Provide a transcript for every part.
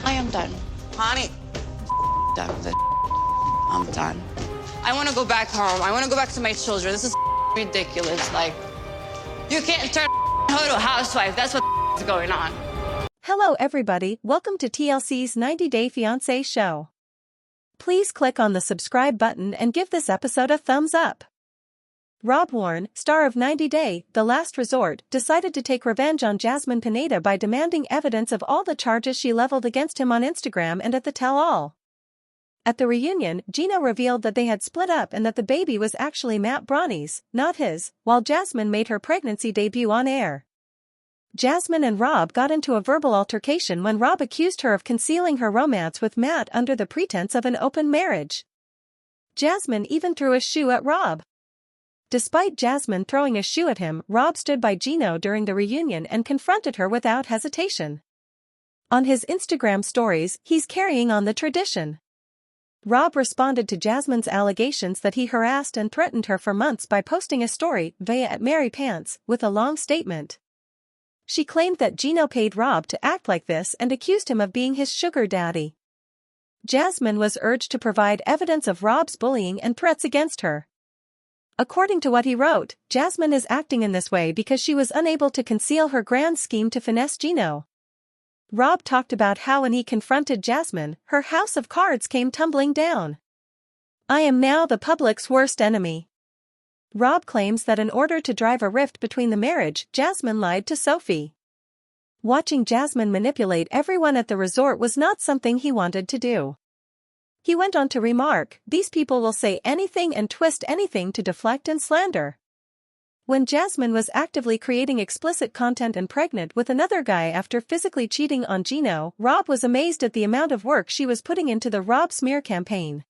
I am done. Honey, Done with it. I'm done. I want to go back home. I want to go back to my children. This is ridiculous. Like, you can't turn her to a housewife. That's what's going on. Hello everybody, welcome to TLC's 90-Day Fiancé show. Please click on the subscribe button and give this episode a thumbs up. Rob Warren, star of 90 Day, The Last Resort, decided to take revenge on Jasmine Pineda by demanding evidence of all the charges she leveled against him on Instagram and at the tell-all. At the reunion, Gino revealed that they had split up and that the baby was actually Matt Bronnie's, not his, while Jasmine made her pregnancy debut on air. Jasmine and Rob got into a verbal altercation when Rob accused her of concealing her romance with Matt under the pretense of an open marriage. Jasmine even threw a shoe at Rob. Despite Jasmine throwing a shoe at him, Rob stood by Gino during the reunion and confronted her without hesitation. On his Instagram stories, he's carrying on the tradition. Rob responded to Jasmine's allegations that he harassed and threatened her for months by posting a story via @MaryPants with a long statement. She claimed that Gino paid Rob to act like this and accused him of being his sugar daddy. Jasmine was urged to provide evidence of Rob's bullying and threats against her. According to what he wrote, Jasmine is acting in this way because she was unable to conceal her grand scheme to finesse Gino. Rob talked about how when he confronted Jasmine, her house of cards came tumbling down. "I am now the public's worst enemy." Rob claims that in order to drive a rift between the marriage, Jasmine lied to Sophie. Watching Jasmine manipulate everyone at the resort was not something he wanted to do. He went on to remark, "These people will say anything and twist anything to deflect and slander." When Jasmine was actively creating explicit content and pregnant with another guy after physically cheating on Gino, Rob was amazed at the amount of work she was putting into the Rob smear campaign.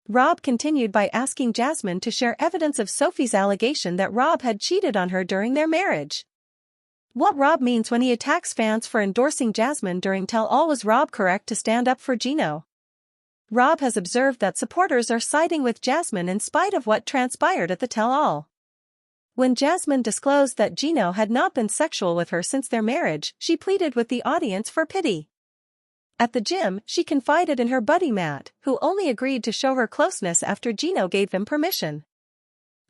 Rob continued by asking Jasmine to share evidence of Sophie's allegation that Rob had cheated on her during their marriage. What Rob means when he attacks fans for endorsing Jasmine during tell-all. Was Rob correct to stand up for Gino? Rob has observed that supporters are siding with Jasmine in spite of what transpired at the tell-all. When Jasmine disclosed that Gino had not been sexual with her since their marriage, she pleaded with the audience for pity. At the gym, she confided in her buddy Matt, who only agreed to show her closeness after Gino gave them permission.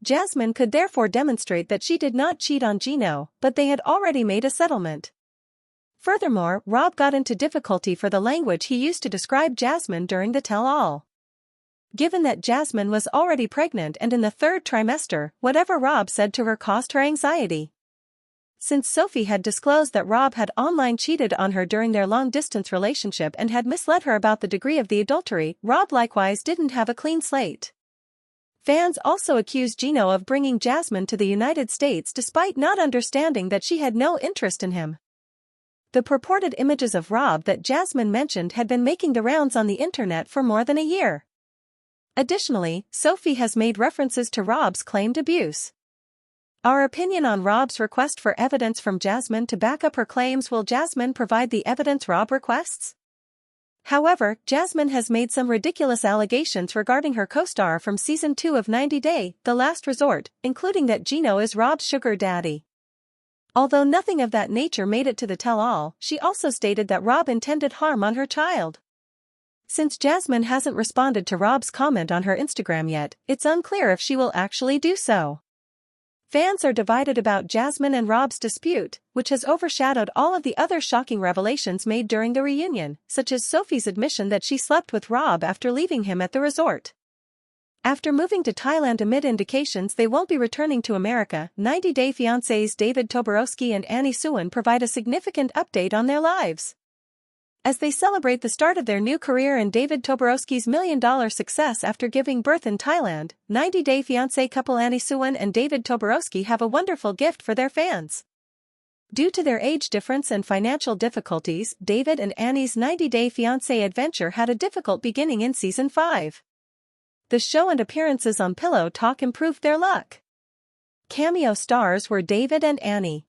Jasmine could therefore demonstrate that she did not cheat on Gino, but they had already made a settlement. Furthermore, Rob got into difficulty for the language he used to describe Jasmine during the tell-all. Given that Jasmine was already pregnant and in the third trimester, whatever Rob said to her caused her anxiety. Since Sophie had disclosed that Rob had online cheated on her during their long-distance relationship and had misled her about the degree of the adultery, Rob likewise didn't have a clean slate. Fans also accused Gino of bringing Jasmine to the United States despite not understanding that she had no interest in him. The purported images of Rob that Jasmine mentioned had been making the rounds on the internet for more than a year. Additionally, Sophie has made references to Rob's claimed abuse. Our opinion on Rob's request for evidence from Jasmine to back up her claims. Will Jasmine provide the evidence Rob requests? However, Jasmine has made some ridiculous allegations regarding her co-star from Season 2 of 90 Day, The Last Resort, including that Gino is Rob's sugar daddy. Although nothing of that nature made it to the tell-all, she also stated that Rob intended harm on her child. Since Jasmine hasn't responded to Rob's comment on her Instagram yet, it's unclear if she will actually do so. Fans are divided about Jasmine and Rob's dispute, which has overshadowed all of the other shocking revelations made during the reunion, such as Sophie's admission that she slept with Rob after leaving him at the resort. After moving to Thailand amid indications they won't be returning to America, 90 Day Fiancés David Toborowski and Annie Suwon provide a significant update on their lives. As they celebrate the start of their new career and David Toborowski's $1 million success after giving birth in Thailand, 90 Day Fiancé couple Annie Suwon and David Toborowski have a wonderful gift for their fans. Due to their age difference and financial difficulties, David and Annie's 90 Day Fiancé adventure had a difficult beginning in Season 5. The show and appearances on Pillow Talk improved their luck. Cameo stars were David and Annie.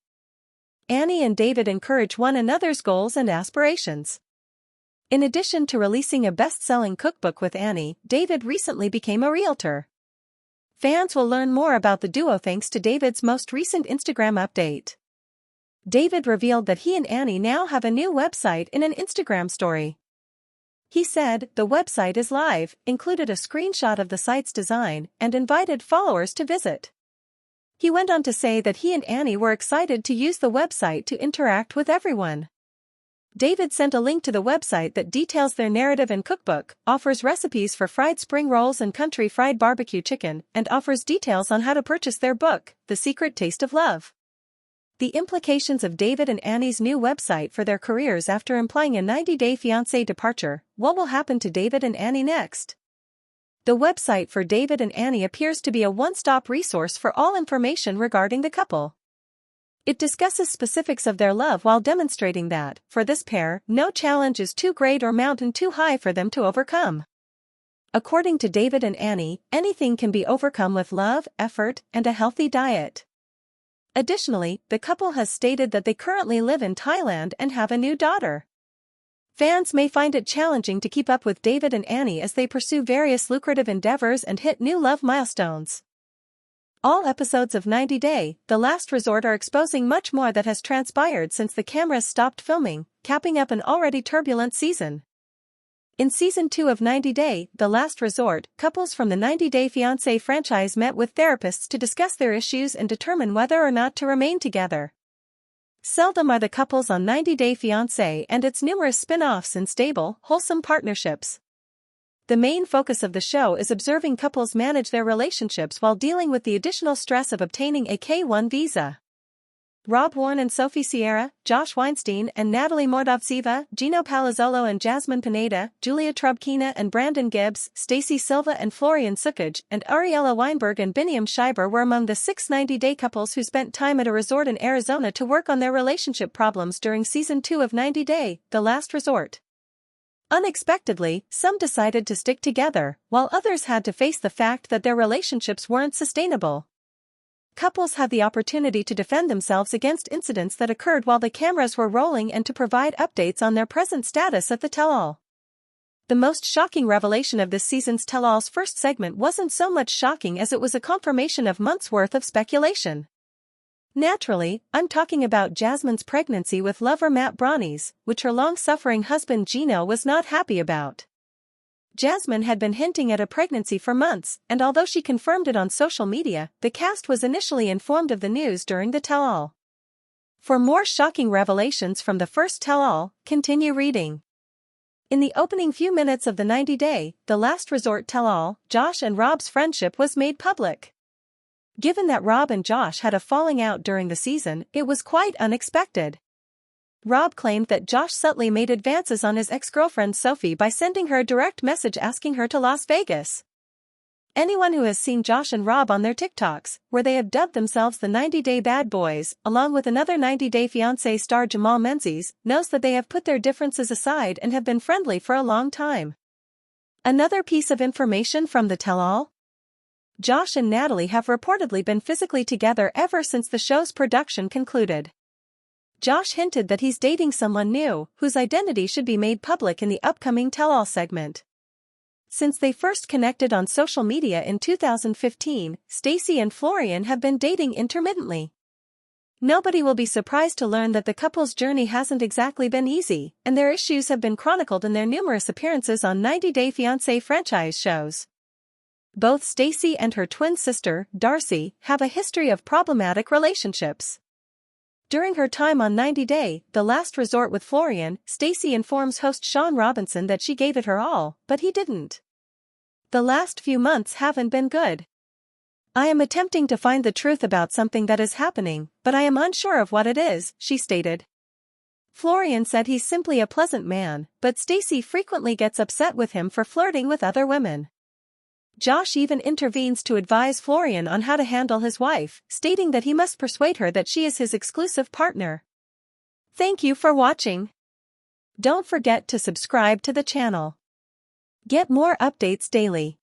Annie and David encourage one another's goals and aspirations. In addition to releasing a best-selling cookbook with Annie, David recently became a realtor. Fans will learn more about the duo thanks to David's most recent Instagram update. David revealed that he and Annie now have a new website in an Instagram story. He said, "The website is live," included a screenshot of the site's design, and invited followers to visit. He went on to say that he and Annie were excited to use the website to interact with everyone. David sent a link to the website that details their narrative and cookbook, offers recipes for fried spring rolls and country fried barbecue chicken, and offers details on how to purchase their book, The Secret Taste of Love. The implications of David and Annie's new website for their careers after implying a 90-day fiancé departure. What will happen to David and Annie next? The website for David and Annie appears to be a one-stop resource for all information regarding the couple. It discusses specifics of their love while demonstrating that, for this pair, no challenge is too great or mountain too high for them to overcome. According to David and Annie, anything can be overcome with love, effort, and a healthy diet. Additionally, the couple has stated that they currently live in Thailand and have a new daughter. Fans may find it challenging to keep up with David and Annie as they pursue various lucrative endeavors and hit new love milestones. All episodes of 90 Day, The Last Resort are exposing much more that has transpired since the cameras stopped filming, capping up an already turbulent season. In Season 2 of 90 Day, The Last Resort, couples from the 90 Day Fiancé franchise met with therapists to discuss their issues and determine whether or not to remain together. Seldom are the couples on 90 Day Fiancé and its numerous spin-offs in stable, wholesome partnerships. The main focus of the show is observing couples manage their relationships while dealing with the additional stress of obtaining a K-1 visa. Rob Warren and Sophie Sierra, Josh Weinstein and Natalie Mordovtseva, Gino Palazzolo and Jasmine Pineda, Julia Trubkina and Brandon Gibbs, Stacey Silva and Florian Sukic, and Ariella Weinberg and Biniam Schreiber were among the 6 90-day couples who spent time at a resort in Arizona to work on their relationship problems during Season 2 of 90 Day, The Last Resort. Unexpectedly, some decided to stick together, while others had to face the fact that their relationships weren't sustainable. Couples had the opportunity to defend themselves against incidents that occurred while the cameras were rolling and to provide updates on their present status at the tell-all. The most shocking revelation of this season's tell-all's first segment wasn't so much shocking as it was a confirmation of months' worth of speculation. Naturally, I'm talking about Jasmine's pregnancy with lover Matt Brownies, which her long-suffering husband Gino was not happy about. Jasmine had been hinting at a pregnancy for months, and although she confirmed it on social media, the cast was initially informed of the news during the tell-all. For more shocking revelations from the first tell-all, continue reading. In the opening few minutes of the 90 Day, The Last Resort tell-all, Josh and Rob's friendship was made public. Given that Rob and Josh had a falling out during the season, it was quite unexpected. Rob claimed that Josh subtly made advances on his ex-girlfriend Sophie by sending her a direct message asking her to Las Vegas. Anyone who has seen Josh and Rob on their TikToks, where they have dubbed themselves the 90 Day Bad Boys, along with another 90 Day Fiancé star Jamal Menzies, knows that they have put their differences aside and have been friendly for a long time. Another piece of information from the tell-all? Josh and Natalie have reportedly been physically together ever since the show's production concluded. Josh hinted that he's dating someone new, whose identity should be made public in the upcoming tell-all segment. Since they first connected on social media in 2015, Stacey and Florian have been dating intermittently. Nobody will be surprised to learn that the couple's journey hasn't exactly been easy, and their issues have been chronicled in their numerous appearances on 90 Day Fiancé franchise shows. Both Stacey and her twin sister, Darcy, have a history of problematic relationships. During her time on 90 Day, The Last Resort with Florian, Stacey informs host Sean Robinson that she gave it her all, but he didn't. The last few months haven't been good. I am attempting to find the truth about something that is happening, but I am unsure of what it is, she stated. Florian said he's simply a pleasant man, but Stacey frequently gets upset with him for flirting with other women. Josh even intervenes to advise Florian on how to handle his wife, stating that he must persuade her that she is his exclusive partner. Thank you for watching. Don't forget to subscribe to the channel. Get more updates daily.